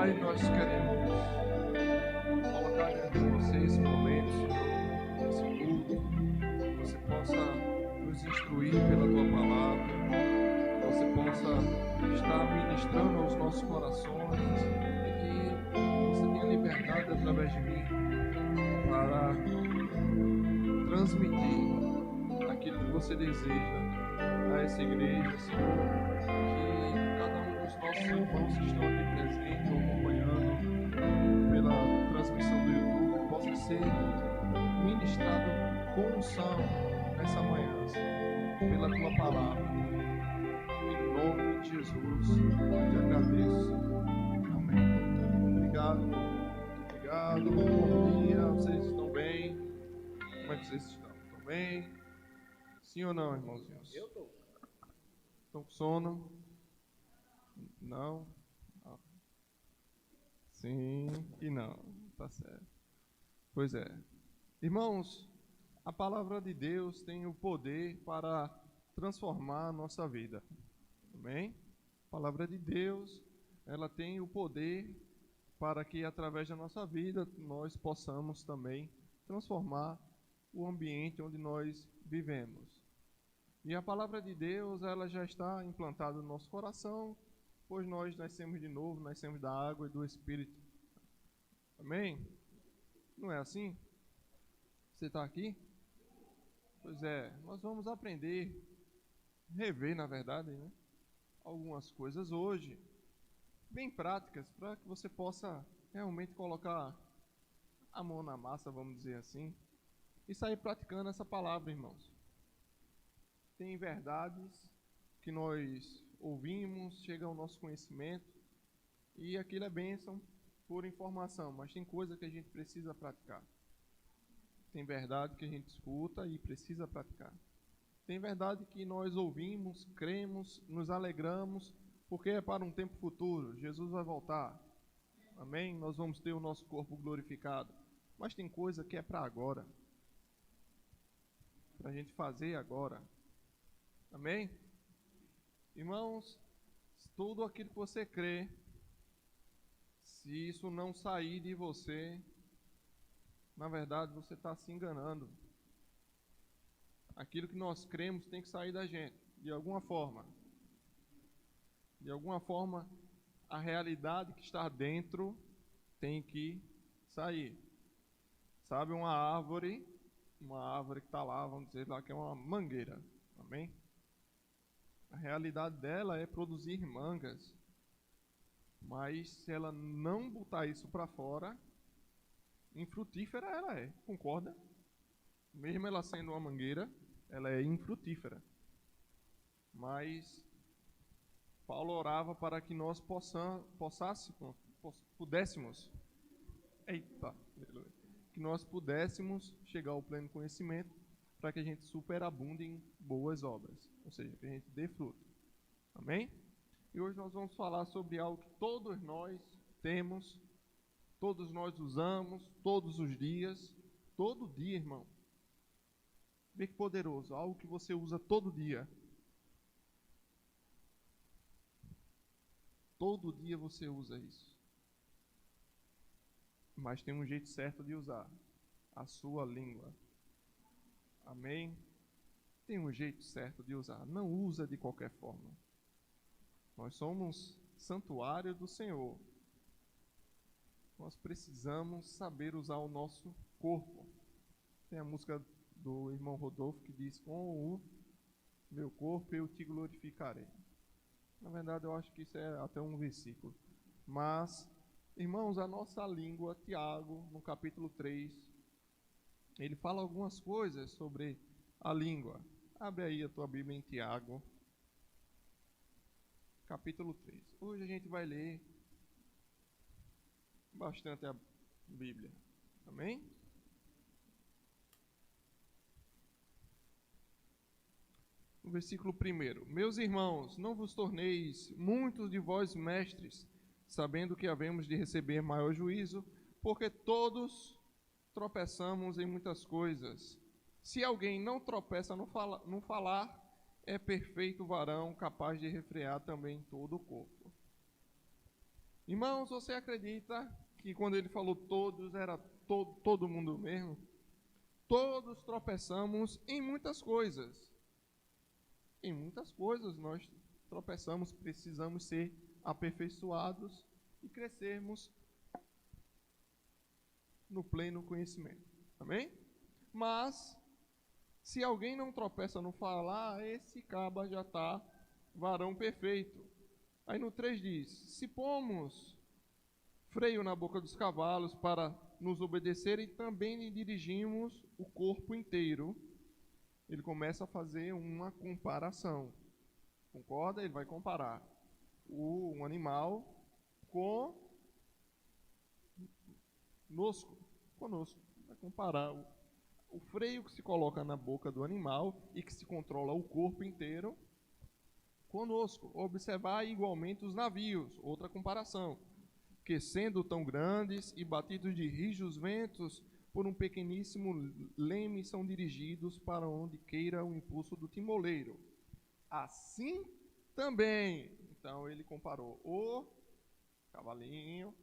Pai, nós queremos colocar diante de você esse momento, Senhor, esse culto, que você possa nos instruir pela Tua palavra, que você possa estar ministrando aos nossos corações e que você tenha liberdade através de mim para transmitir aquilo que você deseja a essa igreja, Senhor, que cada um dos nossos irmãos que estão aqui presentes ou acompanhando pela transmissão do YouTube possa ser ministrado com unção nessa manhã, Senhor, pela Tua palavra. Em nome de Jesus, eu te agradeço. Amém. Obrigado. Obrigado. Bom dia. Vocês estão bem? Como é que vocês estão? Estão bem? Sim ou não, irmãozinhos? Eu estou. Estão com sono? Não? Ah. Sim e não. Tá certo. Pois é. Irmãos, a palavra de Deus tem o poder para transformar a nossa vida. Amém? A palavra de Deus, ela tem o poder para que através da nossa vida nós possamos também transformar o ambiente onde nós vivemos. E a palavra de Deus, ela já está implantada no nosso coração, pois nós nascemos de novo, nascemos da água e do Espírito. Amém? Não é assim? Você está aqui? Pois é, nós vamos aprender, rever, na verdade, né, algumas coisas hoje, bem práticas, para que você possa realmente colocar a mão na massa, vamos dizer assim, e sair praticando essa palavra, irmãos. Tem verdades que nós ouvimos, chega ao nosso conhecimento, e aquilo é bênção por informação, mas tem coisa que a gente precisa praticar. Tem verdade que a gente escuta e precisa praticar. Tem verdade que nós ouvimos, cremos, nos alegramos, porque é para um tempo futuro. Jesus vai voltar. Amém? Nós vamos ter o nosso corpo glorificado. Mas tem coisa que é para agora. Para a gente fazer agora. Amém? Irmãos, tudo aquilo que você crê, se isso não sair de você, na verdade você está se enganando. Aquilo que nós cremos tem que sair da gente, de alguma forma. De alguma forma, a realidade que está dentro tem que sair. Sabe, uma árvore que está lá, vamos dizer lá que é uma mangueira. Amém? A realidade dela é produzir mangas. Mas se ela não botar isso para fora, infrutífera ela é, concorda? Mesmo ela sendo uma mangueira, ela é infrutífera. Mas Paulo orava para que nós pudéssemos chegar ao pleno conhecimento, para que a gente superabunde em boas obras, ou seja, que a gente dê fruto. Amém? E hoje nós vamos falar sobre algo que todos nós temos, todos nós usamos, todos os dias, todo dia, irmão. Vê que poderoso, algo que você usa todo dia. Todo dia você usa isso. Mas tem um jeito certo de usar. A sua língua. Amém? Tem um jeito certo de usar. Não usa de qualquer forma. Nós somos santuário do Senhor. Nós precisamos saber usar o nosso corpo. Tem a música do irmão Rodolfo que diz: com o meu corpo eu te glorificarei. Na verdade, eu acho que isso é até um versículo. Mas, irmãos, a nossa língua, Tiago, no capítulo 3, ele fala algumas coisas sobre a língua. Abre aí a tua Bíblia em Tiago, capítulo 3. Hoje a gente vai ler bastante a Bíblia. Amém? No versículo 1: Meus irmãos, não vos torneis muitos de vós mestres, sabendo que havemos de receber maior juízo, porque todos tropeçamos em muitas coisas. Se alguém não tropeça no falar, é perfeito varão, capaz de refrear também todo o corpo. Irmãos, você acredita que quando ele falou todos, era todo mundo mesmo? Todos tropeçamos em muitas coisas. Em muitas coisas nós tropeçamos, precisamos ser aperfeiçoados e crescermos no pleno conhecimento. Amém? Mas, se alguém não tropeça no falar, esse caba já está varão perfeito. Aí no 3 diz, se pomos freio na boca dos cavalos para nos obedecerem, também lhe dirigimos o corpo inteiro. Ele começa a fazer uma comparação. Concorda? Ele vai comparar um animal conosco. Vai comparar o freio que se coloca na boca do animal e que se controla o corpo inteiro conosco. Observar igualmente os navios, outra comparação, que sendo tão grandes e batidos de rijos ventos, por um pequeníssimo leme são dirigidos para onde queira o impulso do timoleiro. Assim também, então ele comparou o cavalinho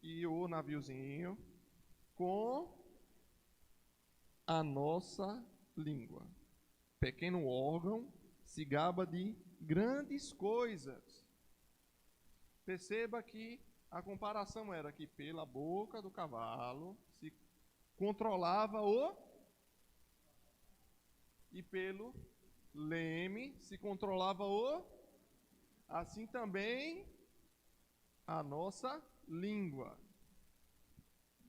e o naviozinho com a nossa língua. Pequeno órgão se gaba de grandes coisas. Perceba que a comparação era que pela boca do cavalo se controlava e pelo leme se controlava assim também a nossa língua.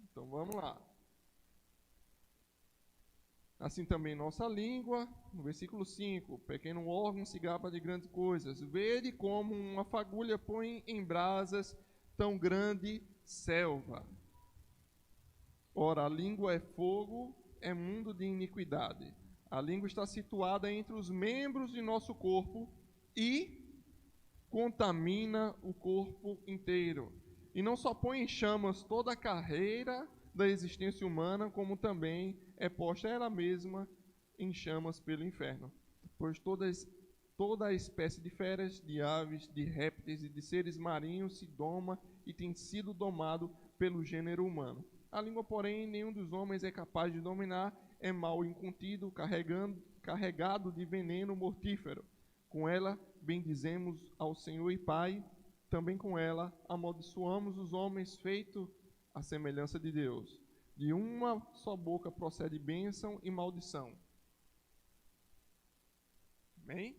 Então vamos lá. Assim também nossa língua, no versículo 5, pequeno órgão se gaba de grandes coisas. Vede como uma fagulha põe em brasas tão grande selva. Ora, a língua é fogo, é mundo de iniquidade. A língua está situada entre os membros de nosso corpo e contamina o corpo inteiro. E não só põe em chamas toda a carreira da existência humana, como também é posta ela mesma em chamas pelo inferno. Pois toda a espécie de feras, de aves, de répteis e de seres marinhos se doma e tem sido domado pelo gênero humano. A língua, porém, nenhum dos homens é capaz de dominar, é mal incontido, carregado de veneno mortífero. Com ela bendizemos ao Senhor e Pai, também com ela amaldiçoamos os homens feitos à semelhança de Deus. De uma só boca procede bênção e maldição. Amém?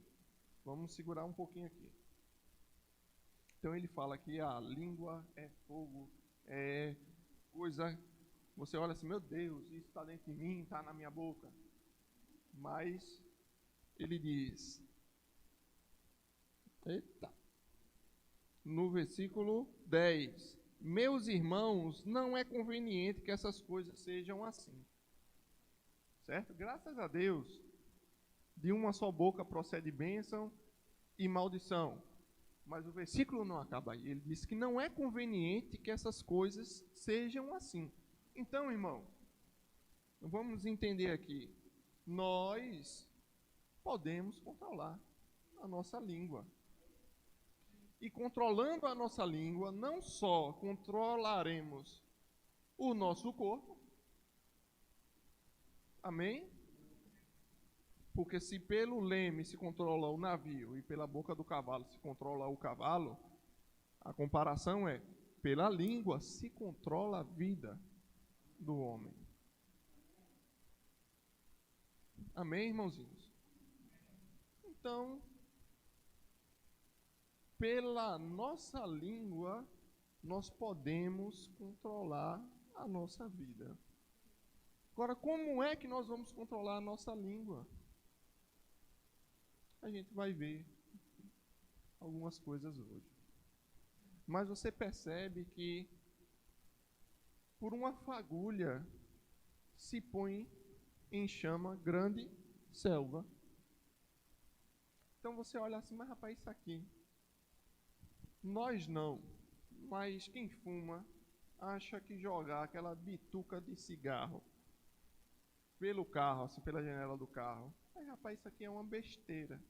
Vamos segurar um pouquinho aqui. Então ele fala que a língua é fogo, é coisa, você olha assim, meu Deus, isso está dentro de mim, está na minha boca. Mas ele diz, no versículo 10, meus irmãos, não é conveniente que essas coisas sejam assim. Certo? Graças a Deus, de uma só boca procede bênção e maldição. Mas o versículo não acaba aí. Ele diz que não é conveniente que essas coisas sejam assim. Então, irmão, vamos entender aqui. Nós podemos controlar a nossa língua. E controlando a nossa língua, não só controlaremos o nosso corpo. Amém? Porque se pelo leme se controla o navio e pela boca do cavalo se controla o cavalo, a comparação é, pela língua se controla a vida do homem. Amém, irmãozinhos? Então, pela nossa língua, nós podemos controlar a nossa vida. Agora, como é que nós vamos controlar a nossa língua? A gente vai ver algumas coisas hoje. Mas você percebe que por uma fagulha se põe em chama grande selva. Então você olha assim, mas rapaz, isso aqui, nós não, mas quem fuma acha que jogar aquela bituca de cigarro pelo carro, assim, pela janela do carro, mas rapaz, isso aqui é uma besteira.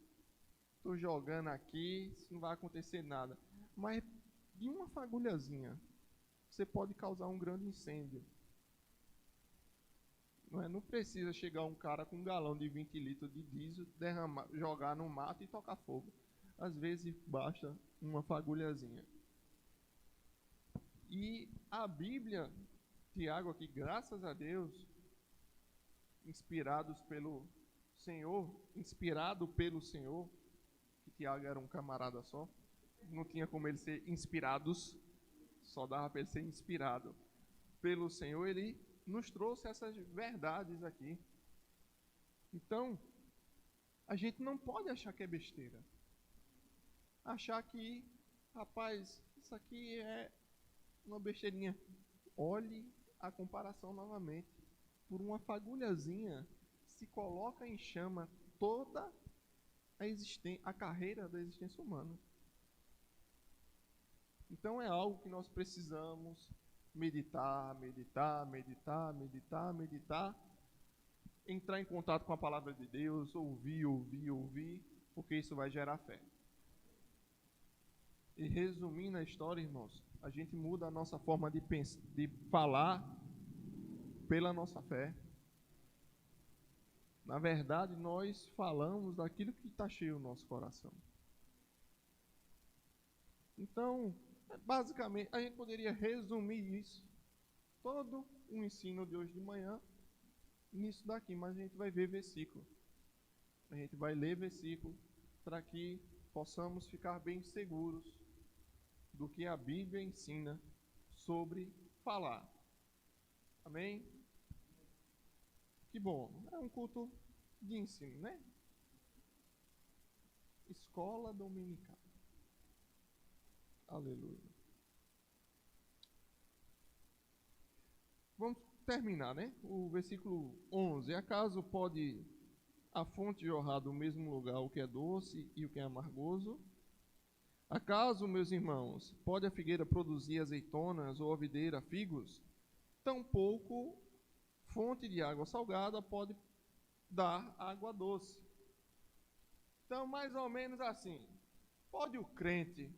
Estou jogando aqui, isso não vai acontecer nada. Mas de uma fagulhazinha, você pode causar um grande incêndio. Não precisa chegar um cara com um galão de 20 litros de diesel, jogar no mato e tocar fogo. Às vezes basta uma fagulhazinha. E a Bíblia, Tiago aqui, graças a Deus, inspirado pelo Senhor, que Tiago era um camarada só, não tinha como ele ser inspirados, só dava para ele ser inspirado pelo Senhor, ele nos trouxe essas verdades aqui. Então, a gente não pode achar que é besteira. Achar que, rapaz, isso aqui é uma besteirinha. Olhe a comparação novamente. Por uma fagulhazinha, se coloca em chama toda a carreira da existência humana. Então é algo que nós precisamos meditar, entrar em contato com a palavra de Deus, ouvir, porque isso vai gerar fé. E resumindo a história, irmãos, a gente muda a nossa forma de pensar, de falar pela nossa fé. Na verdade, nós falamos daquilo que está cheio no nosso coração. Então, basicamente, a gente poderia resumir isso, todo o ensino de hoje de manhã, nisso daqui, mas a gente vai ver versículo. A gente vai ler versículo para que possamos ficar bem seguros do que a Bíblia ensina sobre falar. Amém? Que bom, é um culto de ensino, né? Escola dominical. Aleluia. Vamos terminar, né? O versículo 11. Acaso pode a fonte jorrar do mesmo lugar o que é doce e o que é amargoso? Acaso, meus irmãos, pode a figueira produzir azeitonas ou a videira figos? Tampouco fonte de água salgada pode dar água doce. Então, mais ou menos assim, pode o crente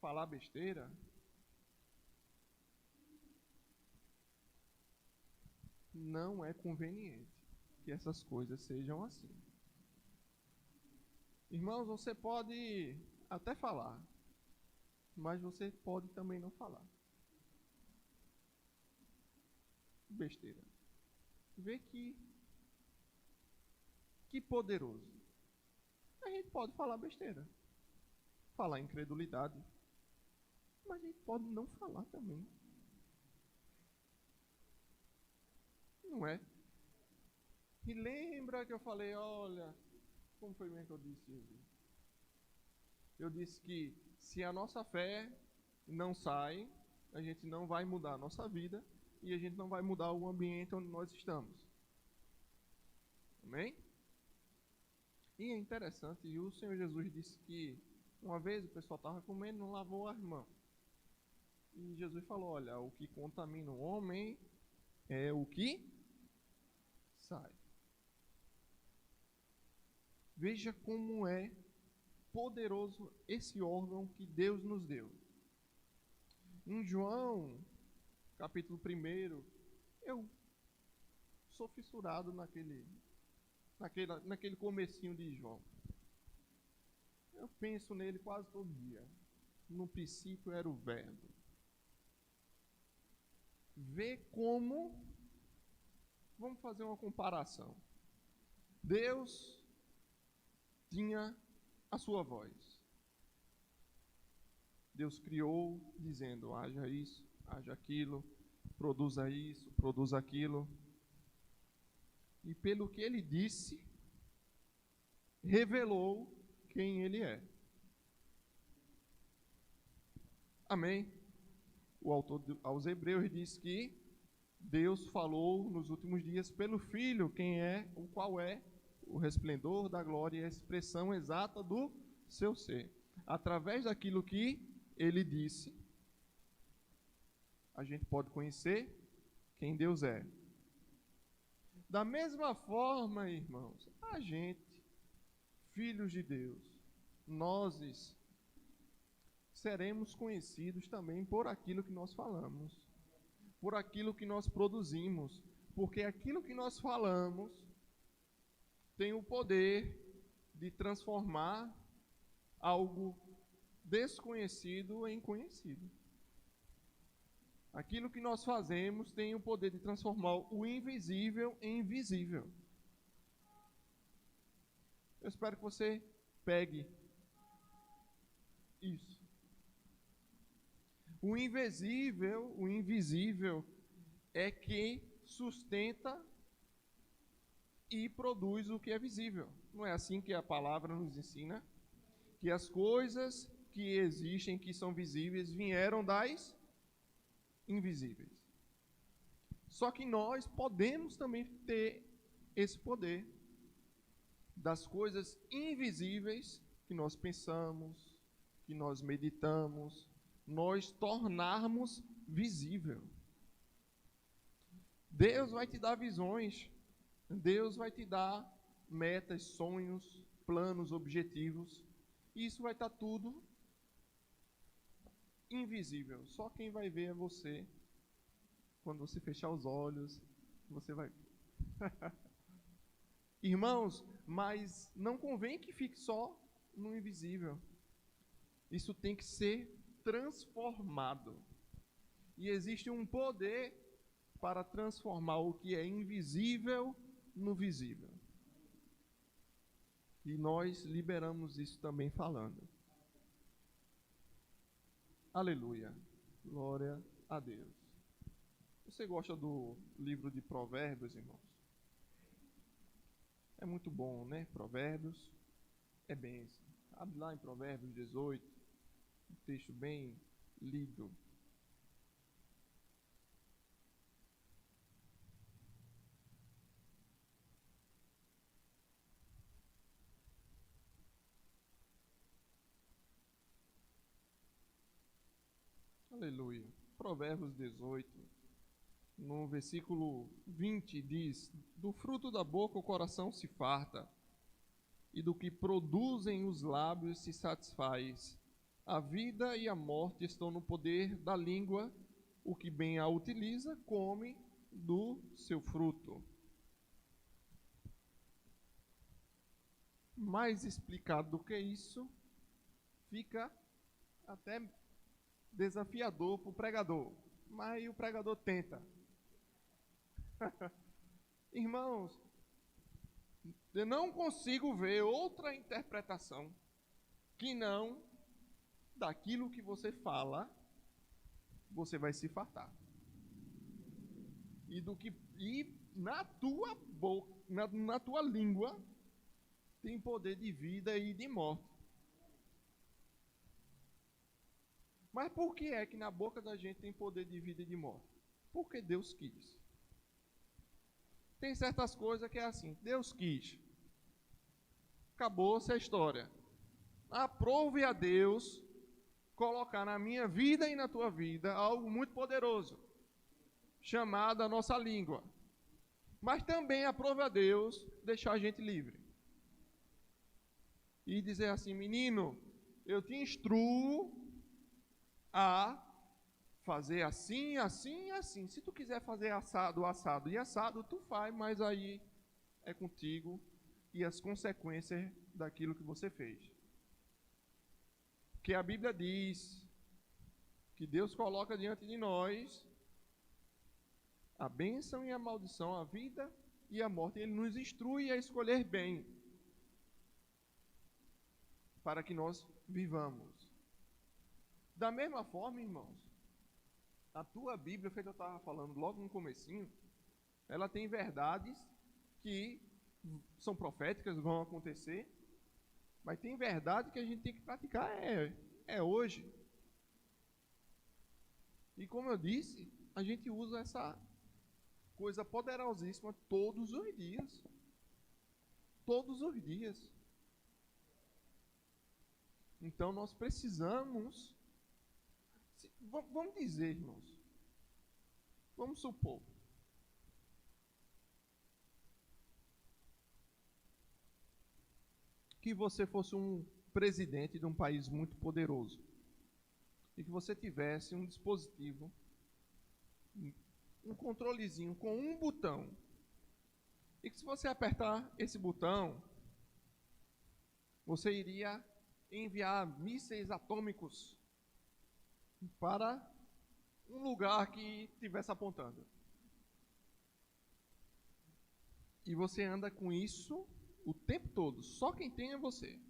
falar besteira? Não é conveniente que essas coisas sejam assim. Irmãos, você pode até falar, mas você pode também não falar. Besteira. Vê que poderoso. A gente pode falar besteira, falar incredulidade, mas a gente pode não falar também. Não é? E lembra que eu falei, olha, como foi mesmo que eu disse? Eu disse que se a nossa fé não sai, a gente não vai mudar a nossa vida e a gente não vai mudar o ambiente onde nós estamos. Amém? E é interessante, e o Senhor Jesus disse que uma vez o pessoal estava comendo e não lavou as mãos. E Jesus falou, olha, o que contamina o homem é o que sai. Veja como é poderoso esse órgão que Deus nos deu. Em João, capítulo 1, eu sou fissurado naquele comecinho de João. Eu penso nele quase todo dia. No princípio era o Verbo. Vê como, vamos fazer uma comparação. Deus tinha a sua voz. Deus criou dizendo, haja isso, haja aquilo, produza isso, produza aquilo. E pelo que ele disse, revelou quem ele é. Amém? O autor aos Hebreus diz que Deus falou nos últimos dias pelo Filho, qual é o resplendor da glória e a expressão exata do seu ser. Através daquilo que ele disse, a gente pode conhecer quem Deus é. Da mesma forma, irmãos, a gente, filhos de Deus, nós seremos conhecidos também por aquilo que nós falamos, por aquilo que nós produzimos, porque aquilo que nós falamos tem o poder de transformar algo desconhecido em conhecido. Aquilo que nós fazemos tem o poder de transformar o invisível em visível. Eu espero que você pegue isso. O invisível é que sustenta e produz o que é visível. Não é assim que a palavra nos ensina? Que as coisas que existem, que são visíveis, vieram das invisíveis. Só que nós podemos também ter esse poder das coisas invisíveis que nós pensamos, que nós meditamos, nós tornarmos visível. Deus vai te dar visões, Deus vai te dar metas, sonhos, planos, objetivos, e isso vai estar tudo invisível. Só quem vai ver é você. Quando você fechar os olhos, você vai ver. Irmãos, mas não convém que fique só no invisível. Isso tem que ser transformado. E existe um poder para transformar o que é invisível no visível. E nós liberamos isso também falando. Aleluia. Glória a Deus. Você gosta do livro de Provérbios, irmãos? É muito bom, né? Provérbios é bênção. Abre lá em Provérbios 18, um texto bem lido. Aleluia. Provérbios 18, no versículo 20 diz: do fruto da boca o coração se farta, e do que produzem os lábios se satisfaz. A vida e a morte estão no poder da língua, o que bem a utiliza, come do seu fruto. Mais explicado do que isso, fica até desafiador para o pregador, mas o pregador tenta. Irmãos, eu não consigo ver outra interpretação que não daquilo que você fala, você vai se fartar. E na tua boca, na tua língua, tem poder de vida e de morte. Mas por que é que na boca da gente tem poder de vida e de morte? Porque Deus quis. Tem certas coisas que é assim, Deus quis. Acabou-se a história. Aprove a Deus colocar na minha vida e na tua vida algo muito poderoso, chamado a nossa língua. Mas também aprove a Deus deixar a gente livre. E dizer assim, menino, eu te instruo a fazer assim, assim, assim. Se tu quiser fazer assado, assado e assado, tu faz, mas aí é contigo e as consequências daquilo que você fez. Porque a Bíblia diz que Deus coloca diante de nós a bênção e a maldição, a vida e a morte. Ele nos instrui a escolher bem para que nós vivamos. Da mesma forma, irmãos, a tua Bíblia, feito eu estava falando logo no comecinho, ela tem verdades que são proféticas, vão acontecer, mas tem verdade que a gente tem que praticar hoje. E como eu disse, a gente usa essa coisa poderosíssima todos os dias. Todos os dias. Então nós precisamos, vamos dizer, irmãos, vamos supor, que você fosse um presidente de um país muito poderoso. e que você tivesse um dispositivo, um controlezinho com um botão, e que se você apertar esse botão, você iria enviar mísseis atômicos para um lugar que estivesse apontando. E você anda com isso o tempo todo. Só quem tem é você.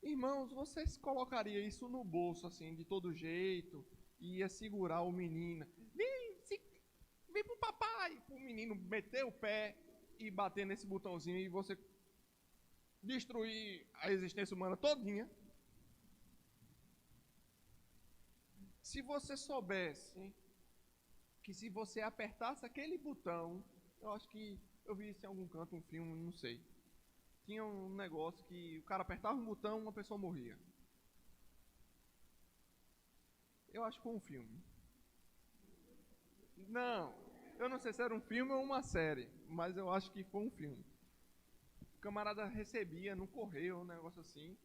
Irmãos, você colocaria isso no bolso, assim, de todo jeito, e ia segurar o menino. Vem pro papai! O menino meter o pé e bater nesse botãozinho e você destruir a existência humana todinha. Se você soubesse que se você apertasse aquele botão, eu acho que eu vi isso em algum canto, um filme, não sei. Tinha um negócio que o cara apertava um botão, uma pessoa morria. Eu acho que foi um filme. Não, eu não sei se era um filme ou uma série, mas eu acho que foi um filme. O camarada recebia no correio, um negócio assim.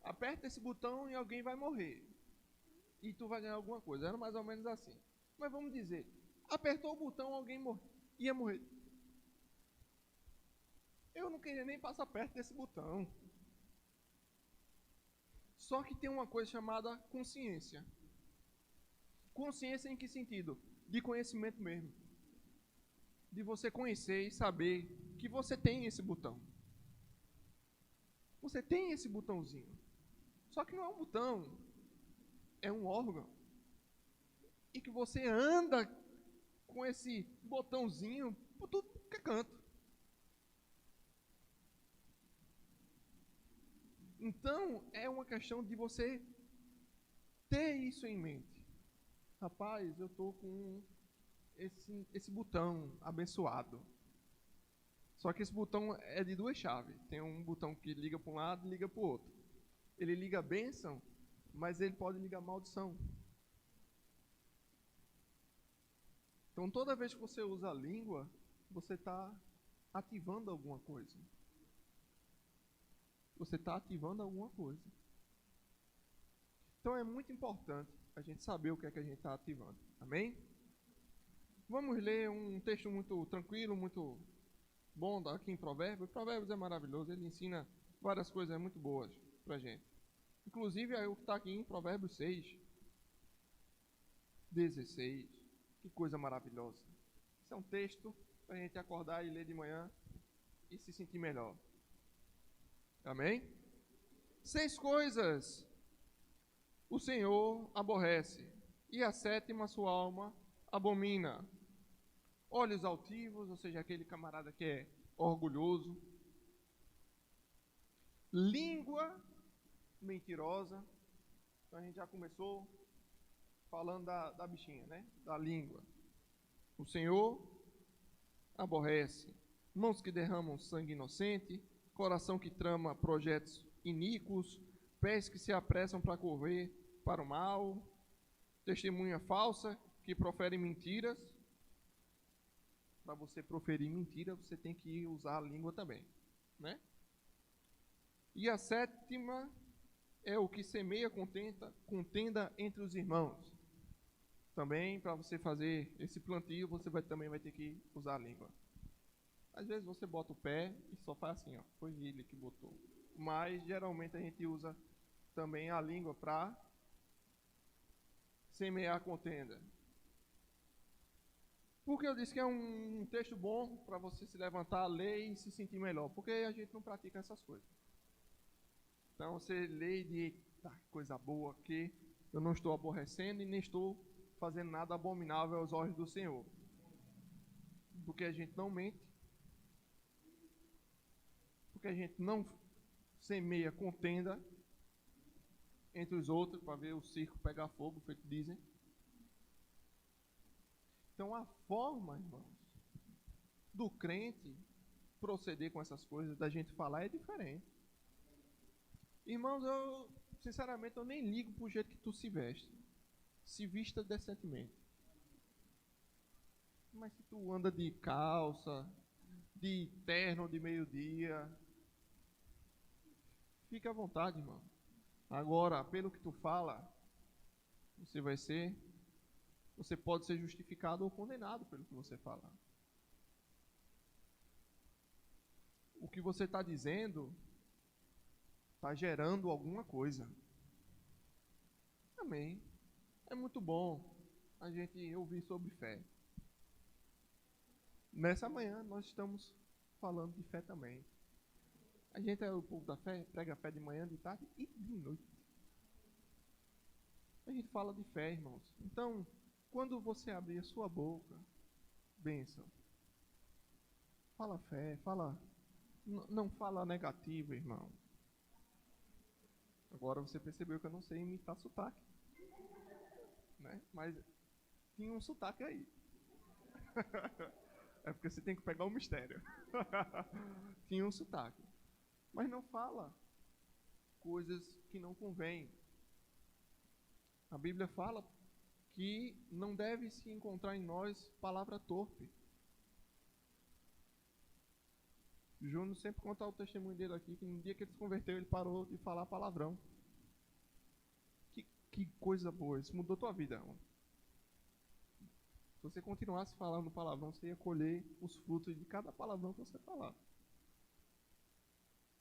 Aperta esse botão e alguém vai morrer. E tu vai ganhar alguma coisa. Era mais ou menos assim. Mas vamos dizer, apertou o botão, alguém ia morrer. Eu não queria nem passar perto desse botão. Só que tem uma coisa chamada consciência. Consciência em que sentido? De conhecimento mesmo. De você conhecer e saber que você tem esse botão. Você tem esse botãozinho. Só que não é um botão, é um órgão. E que você anda com esse botãozinho por tudo que é canto. Então, é uma questão de você ter isso em mente. Rapaz, eu estou com esse botão abençoado. Só que esse botão é de duas chaves. Tem um botão que liga para um lado e liga para o outro. Ele liga a bênção, mas ele pode ligar a maldição. Então, toda vez que você usa a língua, você está ativando alguma coisa. Você está ativando alguma coisa. Então, é muito importante a gente saber o que é que a gente está ativando. Amém? Vamos ler um texto muito tranquilo, muito bom aqui em Provérbios. Provérbios é maravilhoso, ele ensina várias coisas muito boas para a gente. Inclusive, é o que está aqui em Provérbios 6, 16. Que coisa maravilhosa. Esse é um texto para a gente acordar e ler de manhã e se sentir melhor. Amém? 6 coisas o Senhor aborrece, e a 7ª sua alma abomina. Olhos altivos, ou seja, aquele camarada que é orgulhoso. Língua mentirosa. Então a gente já começou falando da bichinha, né? Da língua. O Senhor aborrece. Mãos que derramam sangue inocente, coração que trama projetos iníquos, pés que se apressam para correr para o mal, testemunha falsa que profere mentiras. Para você proferir mentira, você tem que usar a língua também, né? E a 7ª é o que semeia contenda entre os irmãos. Também, para você fazer esse plantio, você também vai ter que usar a língua. Às vezes você bota o pé e só faz assim, ó, foi ele que botou. Mas, geralmente, a gente usa também a língua para semear contenda. Por que eu disse que é um texto bom para você se levantar, ler e se sentir melhor? Porque a gente não pratica essas coisas. Então você lê e diz, coisa boa, que eu não estou aborrecendo e nem estou fazendo nada abominável aos olhos do Senhor. Porque a gente não mente. Porque a gente não semeia contenda entre os outros para ver o circo pegar fogo, feito dizem. Então a forma, irmãos, do crente proceder com essas coisas, da gente falar, é diferente. Irmãos, eu, sinceramente, eu nem ligo pro jeito que tu se veste. Se vista decentemente. Mas se tu anda de calça, de terno de meio-dia, fica à vontade, irmão. Agora, pelo que tu fala, você pode ser justificado ou condenado pelo que você fala. O que você está dizendo está gerando alguma coisa. Amém. É muito bom a gente ouvir sobre fé. Nessa manhã nós estamos falando de fé também. A gente é o povo da fé, prega fé de manhã, de tarde e de noite. A gente fala de fé, irmãos. Então, quando você abrir a sua boca, bênção. Fala fé, não fala negativo, irmão. Agora você percebeu que eu não sei imitar sotaque, né? Mas tinha um sotaque aí. É porque você tem que pegar o mistério. Tinha um sotaque. Mas não fala coisas que não convêm. A Bíblia fala que não deve se encontrar em nós palavra torpe. O Júnior sempre conta o testemunho dele aqui, que no dia que ele se converteu, ele parou de falar palavrão. Que coisa boa, isso mudou tua vida, irmão. Se você continuasse falando palavrão, você ia colher os frutos de cada palavrão que você falar.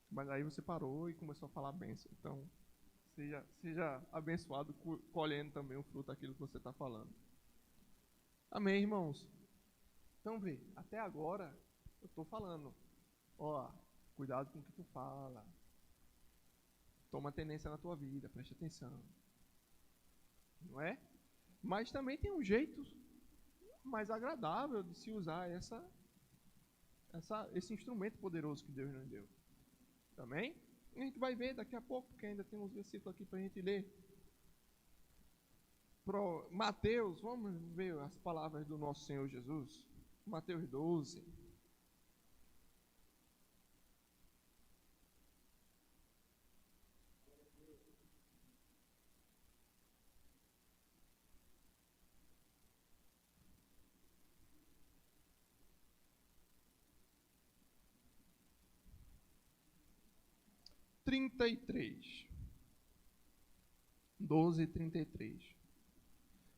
Mas aí você parou e começou a falar bênção. Então, seja abençoado colhendo também o fruto daquilo que você está falando. Amém, irmãos? Então, vê, até agora eu estou falando. Ó, cuidado com o que tu fala. Toma tendência na tua vida, preste atenção. Não é? Mas também tem um jeito mais agradável de se usar esse instrumento poderoso que Deus nos deu. Amém? A gente vai ver daqui a pouco, porque ainda tem uns versículos aqui para a gente ler. Mateus, vamos ver as palavras do nosso Senhor Jesus. Mateus 12. (33) 12:33.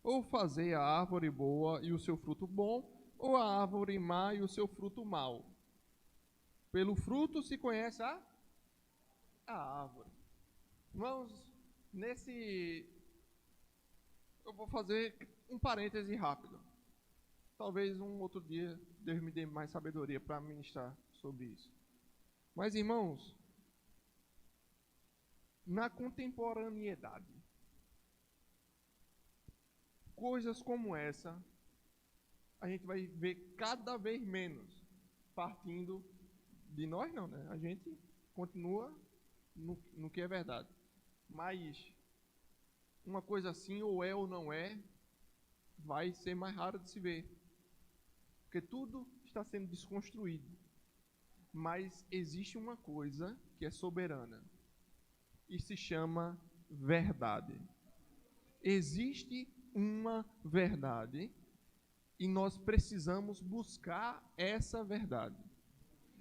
Ou fazei a árvore boa e o seu fruto bom, ou a árvore má e o seu fruto mau. Pelo fruto se conhece a árvore. Irmãos, eu vou fazer um parêntese rápido. Talvez um outro dia Deus me dê mais sabedoria para ministrar sobre isso. Mas, irmãos, na contemporaneidade, coisas como essa, a gente vai ver cada vez menos partindo de nós, não, né? A gente continua no que é verdade. Mas uma coisa assim, ou é ou não é, vai ser mais raro de se ver. Porque tudo está sendo desconstruído. Mas existe uma coisa que é soberana. E se chama verdade. Existe uma verdade e nós precisamos buscar essa verdade.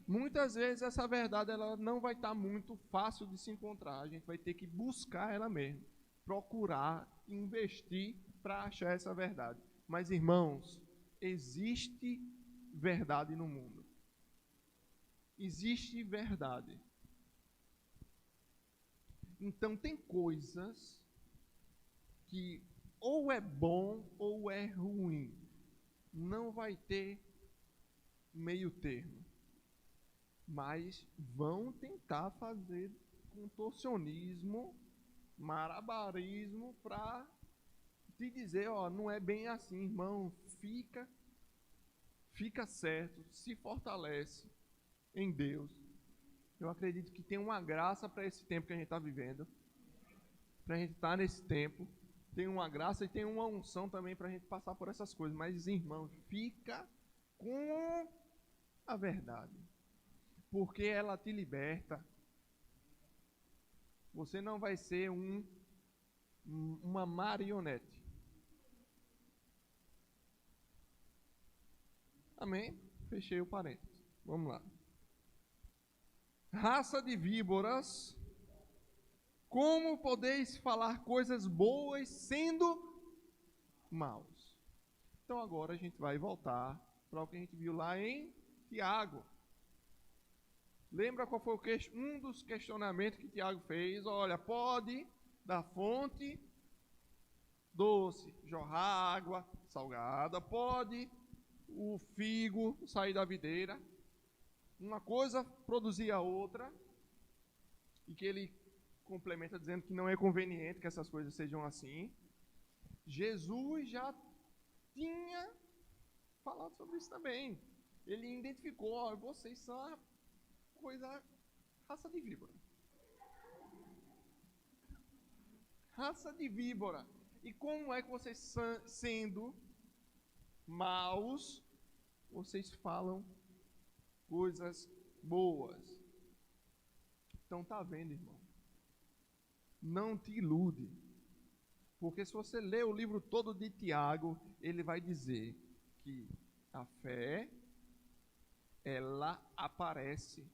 Muitas vezes essa verdade ela não vai estar muito fácil de se encontrar. A gente vai ter que buscar ela mesmo, procurar, investir para achar essa verdade. Mas, irmãos, existe verdade no mundo. Existe verdade. Então, tem coisas que ou é bom ou é ruim. Não vai ter meio termo. Mas vão tentar fazer contorcionismo, malabarismo para te dizer, ó, não é bem assim, irmão. Fica certo, se fortalece em Deus. Eu acredito que tem uma graça para esse tempo que a gente está vivendo. Para a gente estar nesse tempo. Tem uma graça e tem uma unção também para a gente passar por essas coisas. Mas, irmão, fica com a verdade. Porque ela te liberta. Você não vai ser uma marionete. Amém? Fechei o parênteses. Vamos lá. Raça de víboras, Como podeis falar coisas boas sendo maus? Então agora a gente vai voltar para o que a gente viu lá em Tiago. Lembra qual foi um dos questionamentos que Tiago fez? Olha, pode da fonte doce jorrar água salgada, pode o figo sair da videira, uma coisa produzir a outra, e que ele complementa dizendo que não é conveniente que essas coisas sejam assim. Jesus já tinha falado sobre isso também. Ele identificou, ó, vocês são a raça de víbora. Raça de víbora. E como é que vocês, sendo maus, vocês falam coisas boas? Então tá vendo, irmão? Não te ilude. Porque se você ler o livro todo de Tiago, ele vai dizer que a fé, ela aparece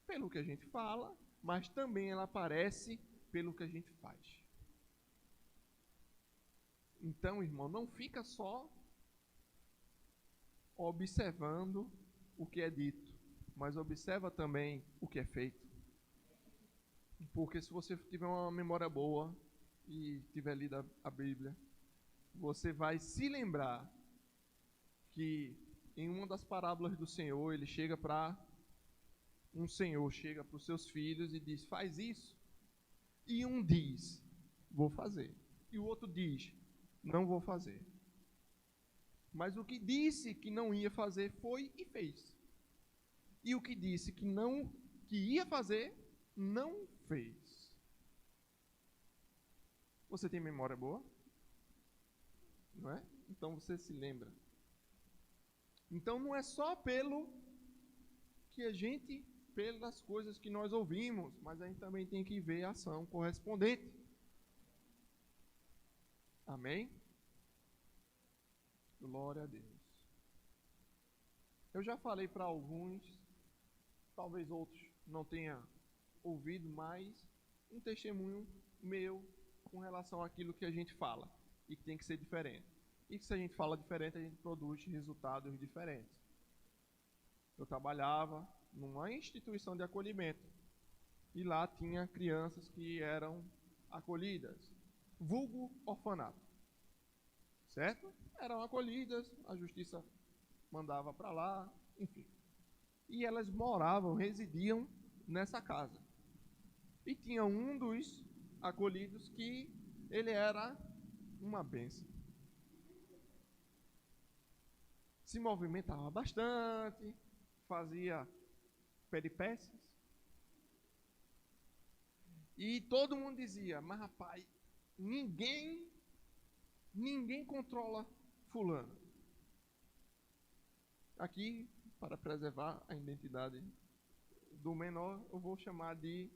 pelo que a gente fala, mas também ela aparece pelo que a gente faz. Então, irmão, não fica só observando o que é dito, mas observa também o que é feito. Porque se você tiver uma memória boa e tiver lido a Bíblia, você vai se lembrar que em uma das parábolas do Senhor, ele chega para um senhor chega para os seus filhos e diz: faz isso. E um diz: vou fazer. E o outro diz: não vou fazer. Mas o que disse que não ia fazer foi e fez. E o que disse que ia fazer, não fez. Você tem memória boa? Não é? Então você se lembra. Então não é só pelas coisas que nós ouvimos, mas a gente também tem que ver a ação correspondente. Amém? Glória a Deus. Eu já falei para alguns, talvez outros não tenham ouvido, mas um testemunho meu com relação àquilo que a gente fala e que tem que ser diferente. E que se a gente fala diferente, a gente produz resultados diferentes. Eu trabalhava numa instituição de acolhimento e lá tinha crianças que eram acolhidas, vulgo orfanato, certo? Eram acolhidas, a justiça mandava para lá, enfim. E elas residiam nessa casa. E tinha um dos acolhidos que ele era uma bênção. Se movimentava bastante, fazia peripécias. E todo mundo dizia: mas rapaz, ninguém controla fulano. Aqui, para preservar a identidade do menor, eu vou chamar de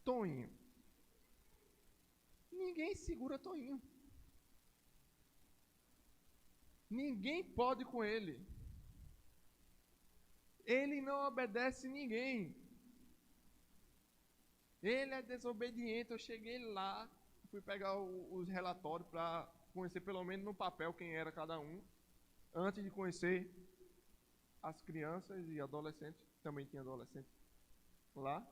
Toninho. Ninguém segura Toninho. Ninguém pode com ele. Ele não obedece ninguém. Ele é desobediente. Eu cheguei lá, fui pegar os relatórios para conhecer pelo menos no papel quem era cada um, antes de conhecer as crianças e adolescentes. Também tinha adolescente lá.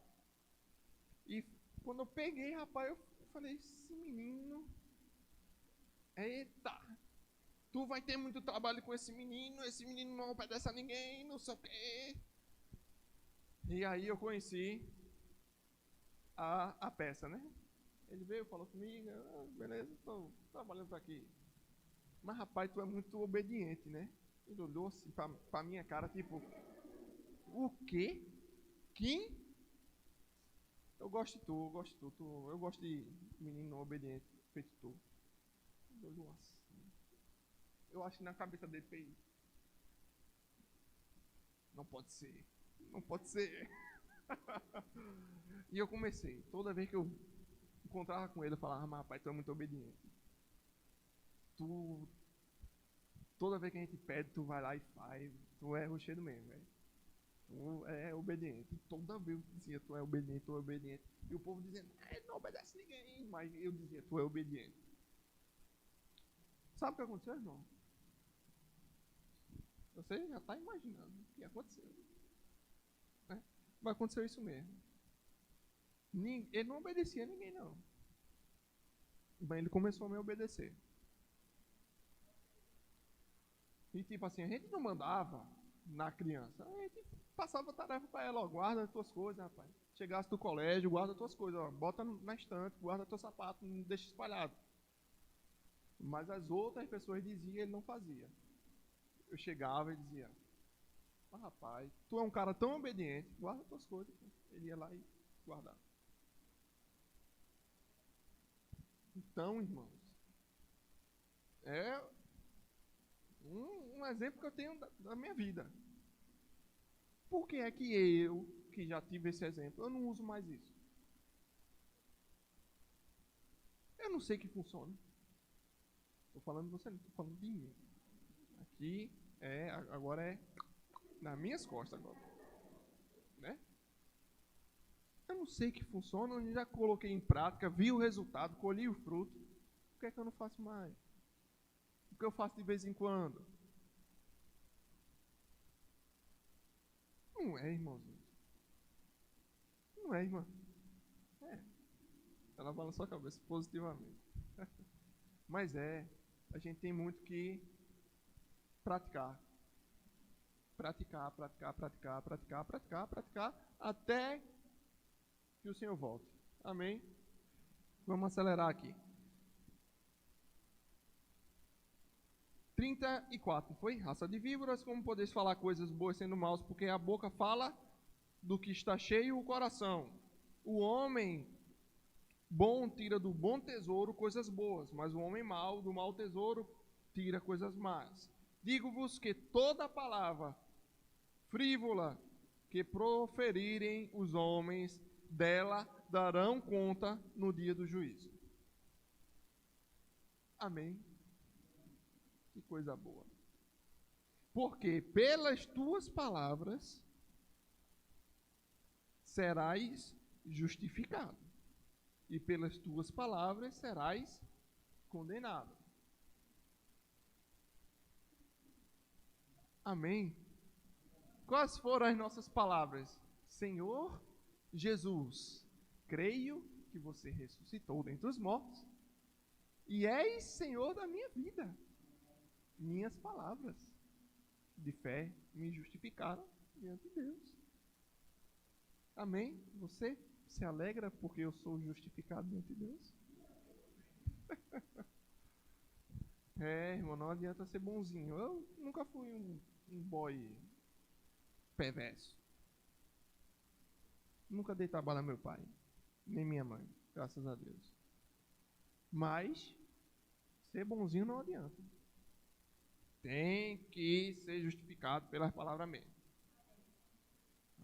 E quando eu peguei, rapaz, eu falei: esse menino, eita, tu vai ter muito trabalho com esse menino não obedece a ninguém, não sei o quê. E aí eu conheci a peça, né? Ele veio, falou comigo: beleza, estou trabalhando para aqui. Mas rapaz, tu é muito obediente, né? Ele olhou assim pra minha cara, tipo: o quê? Quem? Eu gosto de tu. Eu gosto de menino obediente, feito tu. Ele olhou assim. Eu acho que na cabeça dele fez: não pode ser. E eu comecei, toda vez que eu encontrava com ele, eu falava: mas rapaz, tu é muito obediente. Toda vez que a gente pede, tu vai lá e faz. Tu é rochedo mesmo, velho. tu é obediente. Toda vez eu dizia, tu é obediente, tu é obediente. E o povo dizendo, não obedece ninguém. Mas eu dizia, tu é obediente. Sabe o que aconteceu, irmão? Você já está imaginando o que aconteceu. Né? Vai acontecer isso mesmo. Ele não obedecia a ninguém, não. Mas ele começou a me obedecer. E tipo assim, a gente não mandava na criança. A gente passava a tarefa para ela, ó, guarda as tuas coisas, rapaz. Chegasse do colégio, guarda as tuas coisas, ó, bota na estante, guarda teu sapato, não deixa espalhado. Mas as outras pessoas diziam e ele não fazia. Eu chegava e dizia, rapaz, tu é um cara tão obediente, guarda as tuas coisas. Ele ia lá e guardava. Então, irmãos, é um exemplo que eu tenho da minha vida. Por que é que eu, que já tive esse exemplo, eu não uso mais isso? Eu não sei que funciona. Estou falando de você, não estou falando de mim. Aqui agora é nas minhas costas agora. Né? Eu não sei que funciona, eu já coloquei em prática, vi o resultado, colhi o fruto. Por que é que eu não faço mais? O que eu faço de vez em quando? Não é, irmãozinho. Não é, irmã. É. Ela balançou a cabeça positivamente. Mas a gente tem muito que praticar. Praticar, praticar, praticar, praticar, praticar, praticar, até que o Senhor volte. Amém? Vamos acelerar aqui. 34, foi? Raça de víboras, como podeis falar coisas boas sendo maus, porque a boca fala do que está cheio o coração. O homem bom tira do bom tesouro coisas boas, mas o homem mau do mau tesouro tira coisas más. Digo-vos que toda palavra frívola que proferirem os homens, dela darão conta no dia do juízo. Amém? Que coisa boa. Porque pelas tuas palavras serás justificado, e pelas tuas palavras serás condenado. Amém? Quais foram as nossas palavras? Senhor Jesus, creio que você ressuscitou dentre os mortos e és Senhor da minha vida. Minhas palavras de fé me justificaram diante de Deus. Amém? Você se alegra porque eu sou justificado diante de Deus? Irmão, não adianta ser bonzinho. Eu nunca fui um boy perverso. Nunca dei trabalho a meu pai, nem minha mãe, graças a Deus. Mas ser bonzinho não adianta. Tem que ser justificado pelas palavras mesmo.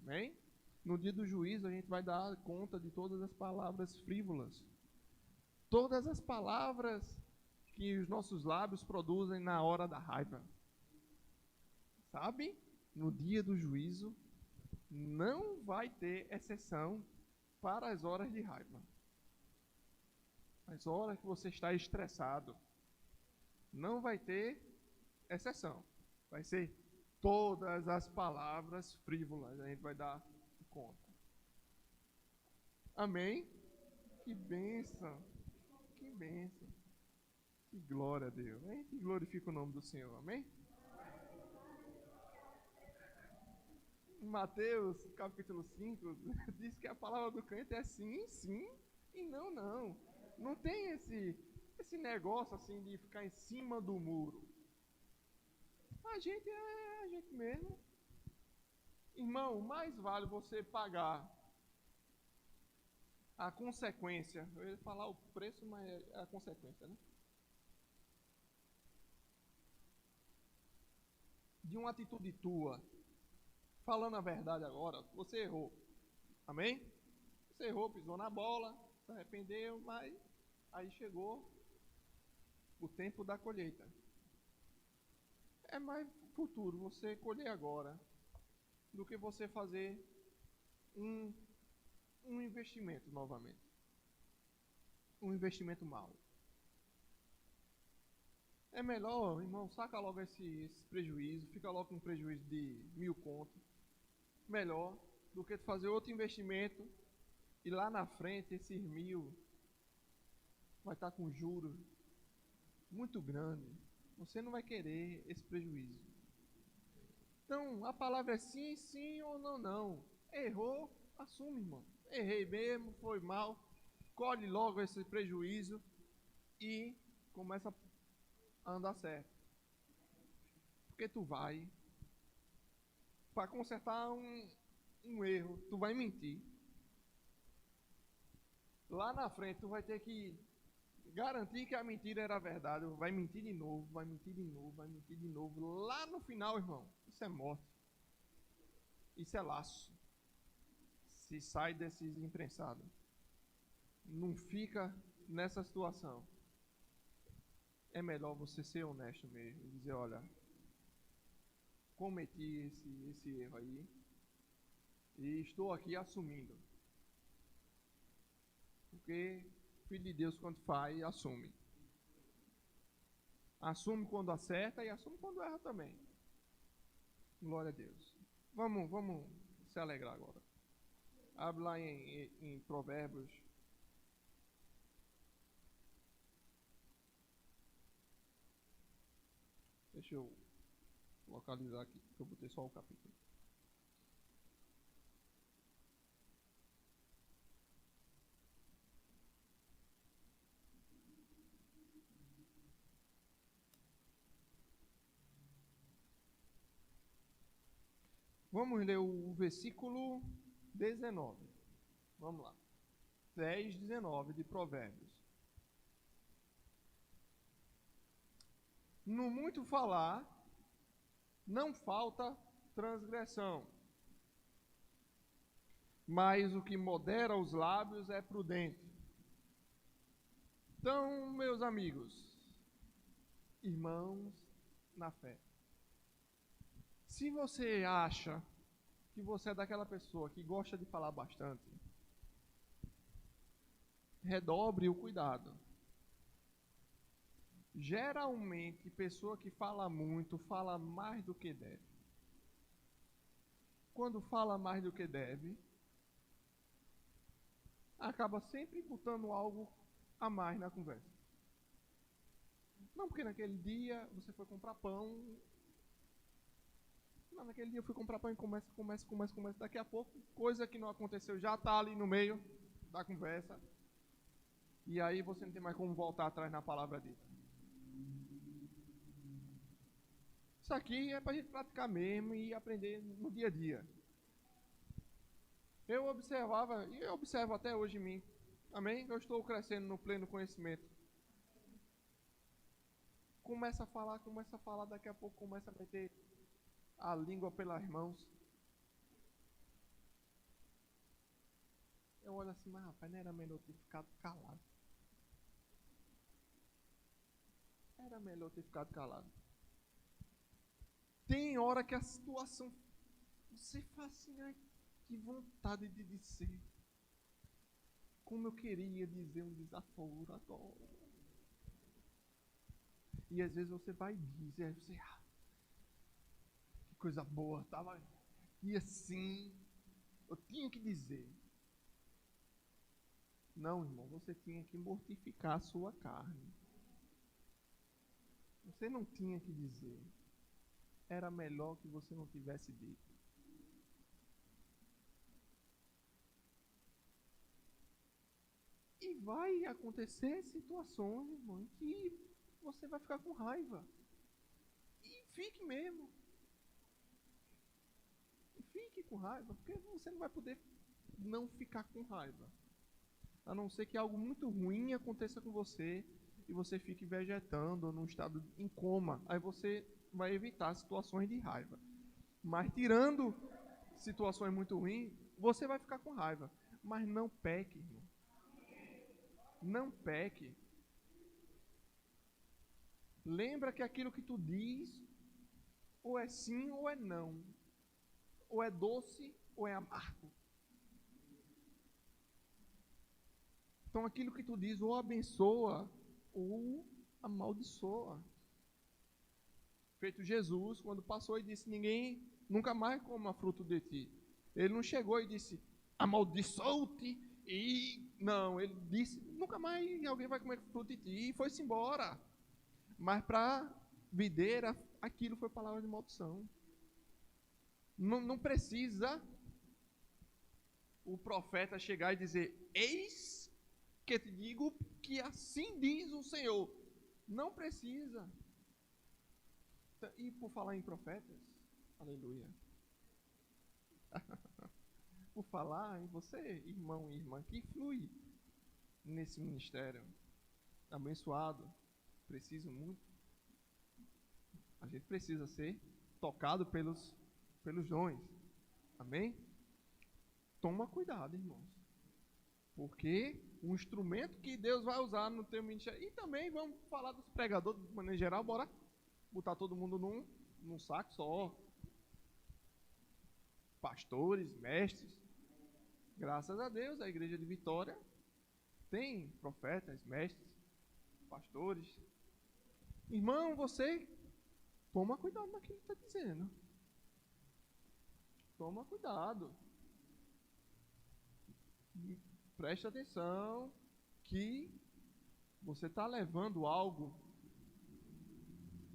Amém? No dia do juízo a gente vai dar conta de todas as palavras frívolas. Todas as palavras que os nossos lábios produzem na hora da raiva. Sabe? No dia do juízo não vai ter exceção para as horas de raiva. As horas que você está estressado, não vai ter exceção. Vai ser todas as palavras frívolas. A gente vai dar conta. Amém? Que bênção. Que bênção. Que glória a Deus. A gente glorifica o nome do Senhor. Amém? Mateus, capítulo 5, diz que a palavra do crente é sim, sim e não, não. Não tem esse negócio assim de ficar em cima do muro. A gente é a gente mesmo. Irmão, mais vale você pagar a consequência. Eu ia falar o preço, mas é a consequência, né? De uma atitude tua. Falando a verdade agora, você errou. Amém? Você errou, pisou na bola, se arrependeu, mas aí chegou o tempo da colheita. É mais futuro, você colher agora. do que você fazer um investimento novamente. Um investimento mau. É melhor, irmão, saca logo esse prejuízo, fica logo com um prejuízo de 1.000 conto. Melhor do que fazer outro investimento e lá na frente esses 1.000 vai estar com juros muito grande. Você não vai querer esse prejuízo. Então, a palavra é sim, sim ou não, não. Errou, assume, irmão. Errei mesmo, foi mal. Colhe logo esse prejuízo e começa a andar certo. Porque tu vai, para consertar um erro, tu vai mentir. Lá na frente, tu vai ter que garantir que a mentira era verdade. Vai mentir de novo, vai mentir de novo, vai mentir de novo. Lá no final, irmão, isso é morte. Isso é laço. Se sai desses imprensados. Não fica nessa situação. É melhor você ser honesto mesmo e dizer, olha, cometi esse erro aí e estou aqui assumindo. Porque o Filho de Deus, quando faz, assume. Assume quando acerta e assume quando erra também. Glória a Deus. Vamos se alegrar agora. Abre lá em Provérbios. Deixa eu localizar aqui, que eu botei só o capítulo. Vamos ler o versículo 19. Vamos lá. 10, 19 de Provérbios. No muito falar, não falta transgressão, mas o que modera os lábios é prudente. Então, meus amigos, irmãos na fé, se você acha que você é daquela pessoa que gosta de falar bastante, redobre o cuidado. Geralmente, pessoa que fala muito, fala mais do que deve. Quando fala mais do que deve, acaba sempre botando algo a mais na conversa. Não porque naquele dia você foi comprar pão. Não, naquele dia eu fui comprar pão e começa. Daqui a pouco, coisa que não aconteceu já está ali no meio da conversa. E aí você não tem mais como voltar atrás na palavra dita. Isso aqui é para a gente praticar mesmo e aprender no dia a dia. Eu observava, e eu observo até hoje em mim. Amém? Eu estou crescendo no pleno conhecimento. Começa a falar, daqui a pouco começa a meter a língua pelas mãos. Eu olho assim, mas rapaz, não era melhor ter ficado calado. Era melhor ter ficado calado. Tem hora que a situação, você fala assim, ai, que vontade de dizer. Como eu queria dizer um desaforo agora. E às vezes você vai dizer, você, que coisa boa, tava. E assim, eu tinha que dizer. Não, irmão, você tinha que mortificar a sua carne. Você não tinha que dizer. Era melhor que você não tivesse dito. E vai acontecer situações, irmão, em que você vai ficar com raiva. E fique mesmo. Fique com raiva, porque você não vai poder não ficar com raiva. A não ser que algo muito ruim aconteça com você e você fique vegetando num estado em coma. Aí você vai evitar situações de raiva. Mas tirando situações muito ruins, você vai ficar com raiva. Mas não peque, irmão. Não peque. Lembra que aquilo que tu diz ou é sim ou é não. ou é doce, ou é amargo. Então aquilo que tu diz ou abençoa, ou amaldiçoa. Feito Jesus, quando passou e disse, ninguém nunca mais coma fruto de ti. Ele não chegou e disse, amaldiçoe-te, e não, ele disse, nunca mais alguém vai comer fruto de ti, e foi-se embora. Mas para a videira, aquilo foi palavra de maldição. Não precisa o profeta chegar e dizer, eis que te digo que assim diz o Senhor. Não precisa. E por falar em profetas, aleluia. Por falar em você, irmão e irmã, que flui nesse ministério abençoado, preciso muito. A gente precisa ser tocado pelos dons. Amém? Toma cuidado, irmãos. Porque o instrumento que Deus vai usar no teu ministério. E também vamos falar dos pregadores de maneira geral, bora botar todo mundo num saco só. Pastores, mestres. Graças a Deus, a igreja de Vitória tem profetas, mestres, pastores. Irmão, você toma cuidado naquilo que está dizendo. Toma cuidado. Preste atenção que você está levando algo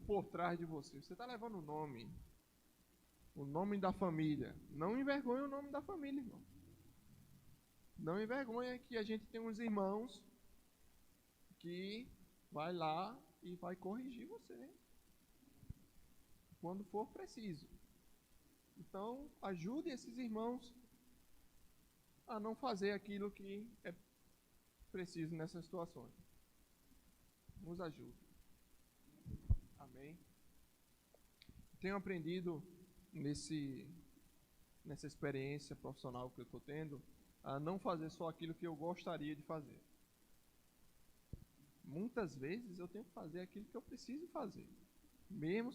por trás de você. Você está levando o nome da família. Não envergonhe o nome da família, irmão. Não envergonha que a gente tem uns irmãos que vai lá e vai corrigir você quando for preciso. Então, ajude esses irmãos a não fazer aquilo que é preciso nessas situações. Nos ajude. Amém. Tenho aprendido nessa experiência profissional que eu estou tendo, a não fazer só aquilo que eu gostaria de fazer. Muitas vezes eu tenho que fazer aquilo que eu preciso fazer, mesmo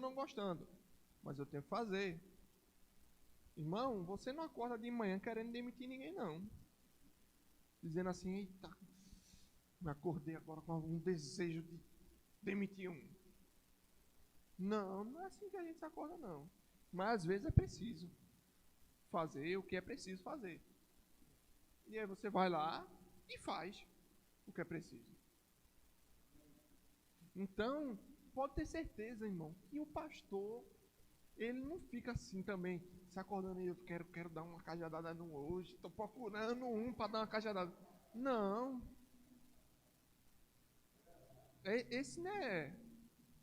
não gostando, mas eu tenho que fazer. Irmão, você não acorda de manhã querendo demitir ninguém, não. Dizendo assim, eita, me acordei agora com algum desejo de demitir um. Não é assim que a gente se acorda, não. Mas às vezes é preciso fazer o que é preciso fazer. E aí você vai lá e faz o que é preciso. Então, pode ter certeza, irmão, que o pastor, ele não fica assim também, se acordando e eu quero dar uma cajadada no hoje, estou procurando um para dar uma cajadada. Não. Esse não é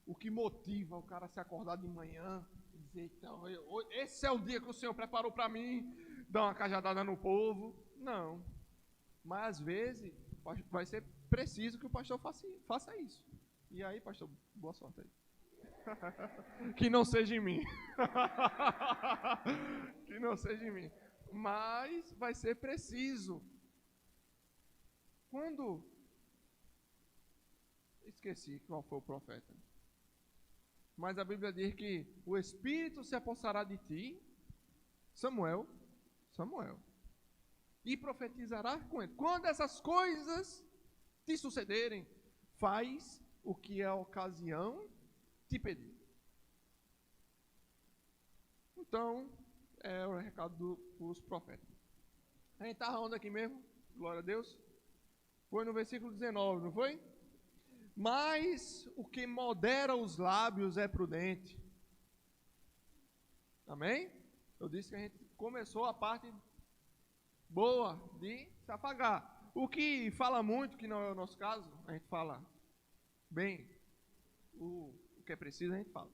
o que motiva o cara a se acordar de manhã e dizer, então, esse é o dia que o Senhor preparou para mim, dar uma cajadada no povo. Não. Mas às vezes vai ser preciso que o pastor faça isso. E aí, pastor, boa sorte aí. Que não seja em mim. Que não seja em mim. Mas vai ser preciso. Quando... Esqueci qual foi o profeta. Mas a Bíblia diz que o Espírito se apossará de ti, Samuel, e profetizará com ele. Quando essas coisas te sucederem, faz o que a ocasião te pedir. Então, é o recado dos profetas. A gente está onde aqui mesmo? Glória a Deus. Foi no versículo 19, não foi? Mas o que modera os lábios é prudente. Amém? Eu disse que a gente começou a parte boa de se afagar. O que fala muito, que não é o nosso caso, a gente fala bem. O que é preciso, a gente fala.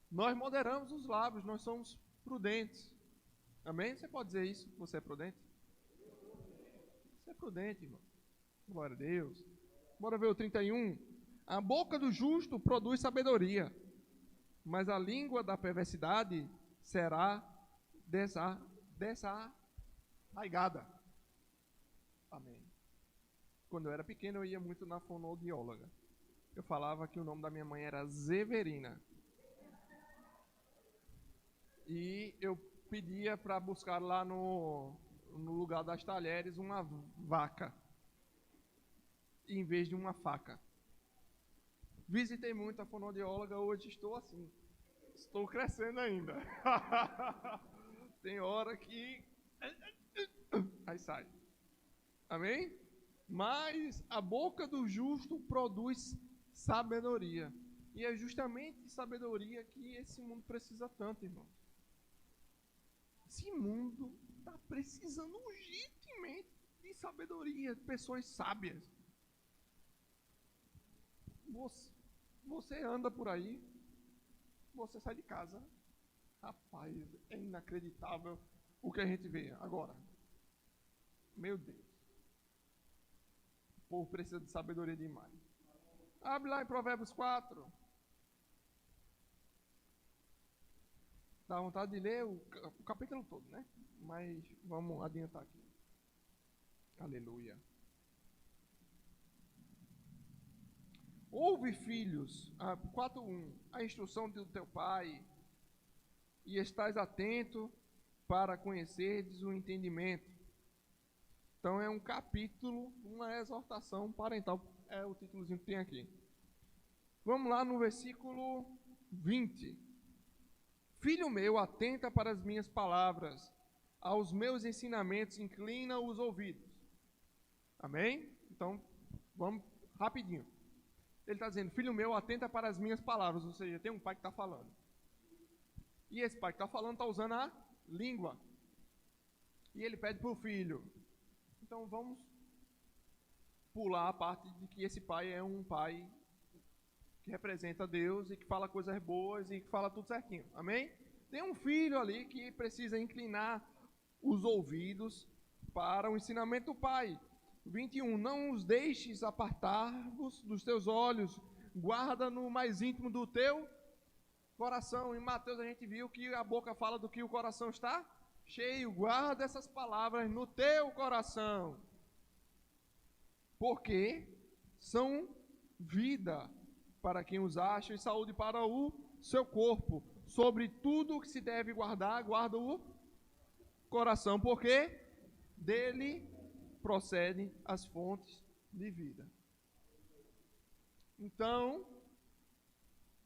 Nós moderamos os lábios, nós somos prudentes. Amém? Você pode dizer isso? Você é prudente? Você é prudente, irmão. Glória a Deus. Bora ver o 31. A boca do justo produz sabedoria, mas a língua da perversidade será desarraigada. Amém. Quando eu era pequeno, eu ia muito na fonoaudióloga. Eu falava que o nome da minha mãe era Zeverina. E eu pedia para buscar lá no lugar das talheres uma vaca, em vez de uma faca. Visitei muito a fonoaudióloga, hoje estou assim. Estou crescendo ainda. Tem hora que... aí sai. Amém? Mas a boca do justo produz sabedoria. E é justamente de sabedoria que esse mundo precisa tanto, irmão. Esse mundo está precisando urgentemente de sabedoria, de pessoas sábias. Você anda por aí, você sai de casa, rapaz, é inacreditável o que a gente vê agora. Meu Deus. O povo precisa de sabedoria demais. Abre lá em Provérbios 4. Dá vontade de ler o capítulo todo, né? Mas vamos adiantar aqui. Aleluia. Ouve, filhos, 4:1, a instrução do teu pai, e estás atento para conheceres o entendimento. Então é um capítulo, uma exortação parental, é o títulozinho que tem aqui. Vamos lá no versículo 20. Filho meu, atenta para as minhas palavras, aos meus ensinamentos inclina os ouvidos. Amém? Então, vamos rapidinho. Ele está dizendo, filho meu, atenta para as minhas palavras, ou seja, tem um pai que está falando. E esse pai que está falando está usando a língua. E ele pede para o filho. Então vamos pular a parte de que esse pai é um pai que representa Deus e que fala coisas boas e que fala tudo certinho. Amém? Tem um filho ali que precisa inclinar os ouvidos para o ensinamento do pai. 21, não os deixes apartar-vos dos teus olhos, guarda no mais íntimo do teu coração. Em Mateus a gente viu que a boca fala do que o coração está cheio. Guarda essas palavras no teu coração, porque são vida para quem os acha e saúde para o seu corpo. Sobre tudo que se deve guardar, guarda o coração, porque dele procedem as fontes de vida. Então,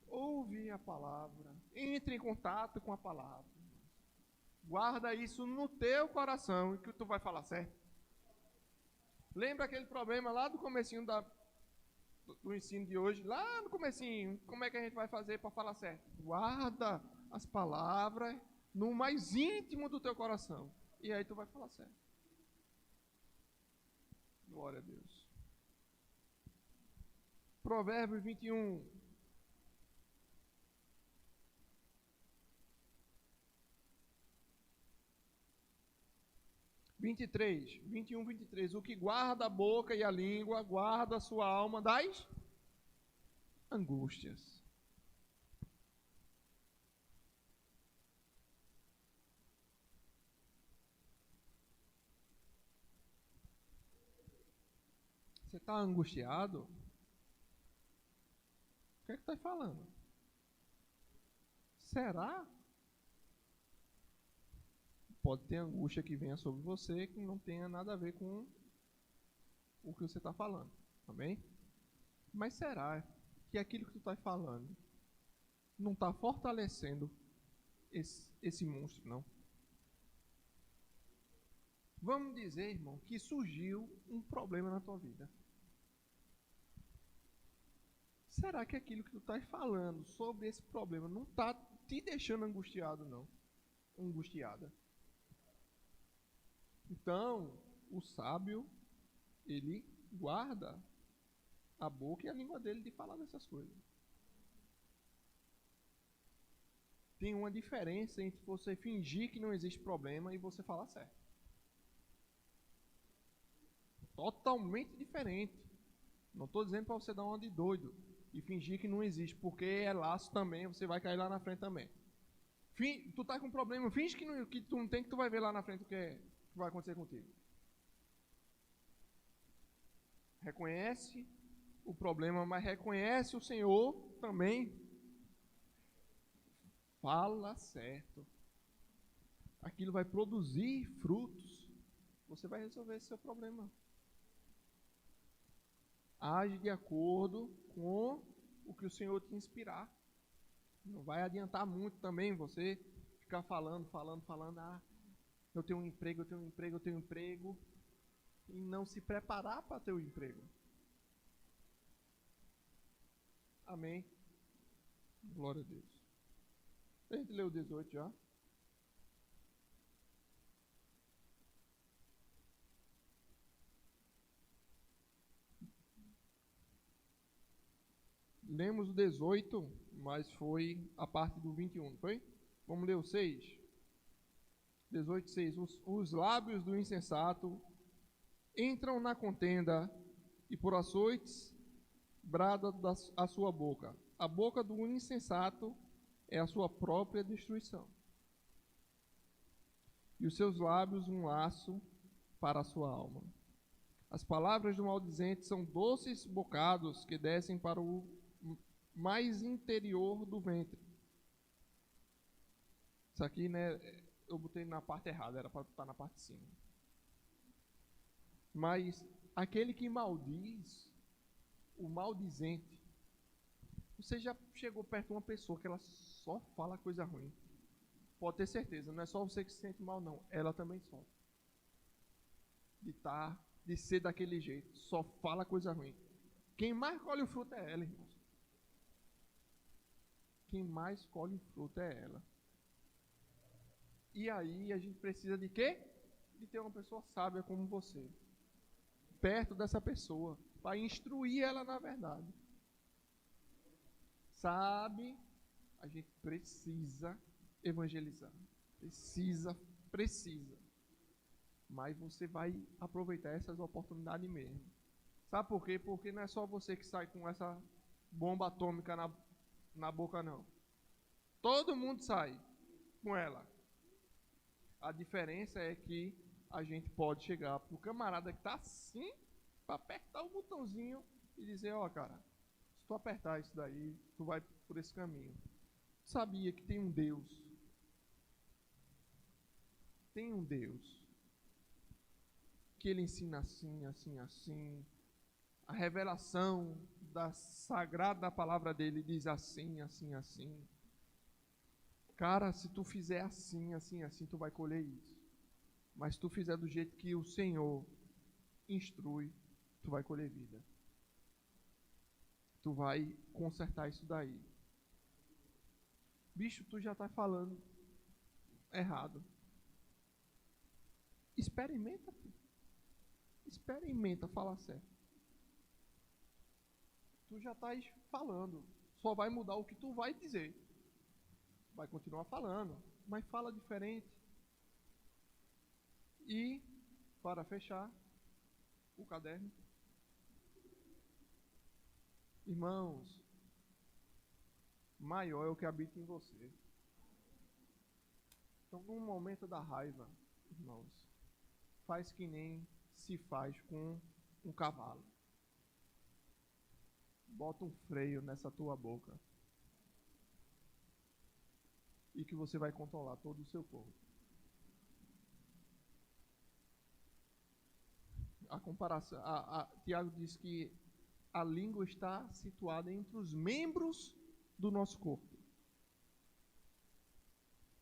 ouve a palavra, entre em contato com a palavra, guarda isso no teu coração, e que tu vai falar certo. Lembra aquele problema lá do comecinho do ensino de hoje, lá no comecinho, como é que a gente vai fazer para falar certo? Guarda as palavras no mais íntimo do teu coração, e aí tu vai falar certo. Glória a Deus. Provérbios 21. (21, 23). O que guarda a boca e a língua, guarda a sua alma das angústias. Você está angustiado? O que é que está falando? Será? Pode ter angústia que venha sobre você que não tenha nada a ver com o que você está falando. Amém? Mas será que aquilo que tu está falando não está fortalecendo esse monstro, não? Vamos dizer, irmão, que surgiu um problema na tua vida. Será que aquilo que tu está falando sobre esse problema não está te deixando angustiado, não? Angustiada. Então, o sábio, ele guarda a boca e a língua dele de falar dessas coisas. Tem uma diferença entre você fingir que não existe problema e você falar certo. Totalmente diferente. Não estou dizendo para você dar uma de doido e fingir que não existe, porque é laço também, você vai cair lá na frente também. Tu tá com um problema, finge que tu não tem, que tu vai ver lá na frente o que vai acontecer contigo. Reconhece o problema, mas reconhece o Senhor também. Fala certo. aquilo vai produzir frutos, você vai resolver esse seu problema. Age de acordo com o que o Senhor te inspirar. Não vai adiantar muito também você ficar falando, eu tenho um emprego, e não se preparar para ter o emprego. Amém. Glória a Deus. A gente leu o 18 já. Lemos o 18, mas foi a parte do 21, não foi? Vamos ler o 6. 18, 6. Os lábios do insensato entram na contenda e por açoites brada a sua boca. A boca do insensato é a sua própria destruição. E os seus lábios um laço para a sua alma. As palavras do maldizente são doces bocados que descem para o mais interior do ventre. Isso aqui, né, eu botei na parte errada, era para estar na parte de cima. Mas aquele que maldiz, o maldizente, você já chegou perto de uma pessoa que ela só fala coisa ruim? Pode ter certeza, não é só você que se sente mal, não. Ela também sofre. De ser daquele jeito, só fala coisa ruim. Quem mais colhe o fruto é ela, irmãos. Quem mais colhe o fruto é ela. E aí a gente precisa de quê? De ter uma pessoa sábia como você, perto dessa pessoa, para instruir ela na verdade. Sabe, a gente precisa evangelizar. Precisa. Mas você vai aproveitar essas oportunidades mesmo. Sabe por quê? Porque não é só você que sai com essa bomba atômica na boca, não. Todo mundo sai com ela. A diferença é que a gente pode chegar pro camarada que está assim, para apertar o botãozinho e dizer, ó, cara, se tu apertar isso daí, tu vai por esse caminho. Tu sabia que tem um Deus? Tem um Deus que ele ensina assim, assim, assim. A revelação da sagrada palavra dele diz assim, assim, assim. Cara, se tu fizer assim, assim, assim, tu vai colher isso. Mas se tu fizer do jeito que o Senhor instrui, tu vai colher vida. Tu vai consertar isso daí. Bicho, tu já tá falando errado. Experimenta, filho. Experimenta falar certo. Tu já estás falando. Só vai mudar o que tu vai dizer. Vai continuar falando, mas fala diferente. E, para fechar o caderno, irmãos, maior é o que habita em você. Então, no momento da raiva, irmãos, faz que nem se faz com um cavalo. Bota um freio nessa tua boca. E que você vai controlar todo o seu corpo. A comparação, Tiago diz que a língua está situada entre os membros do nosso corpo.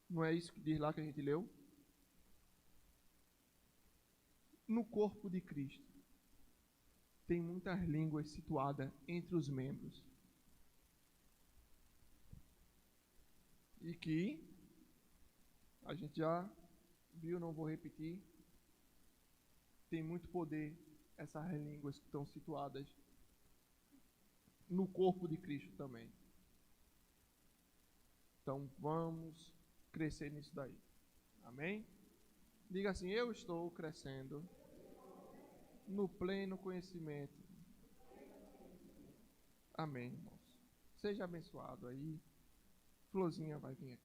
Não é isso que diz lá que a gente leu? No corpo de Cristo tem muitas línguas situadas entre os membros. E que a gente já viu, não vou repetir, tem muito poder essas línguas que estão situadas no corpo de Cristo também. Então vamos crescer nisso daí. Amém? Diga assim, eu estou crescendo no pleno conhecimento. Amém, irmãos. Seja abençoado aí. Florzinha vai vir aqui.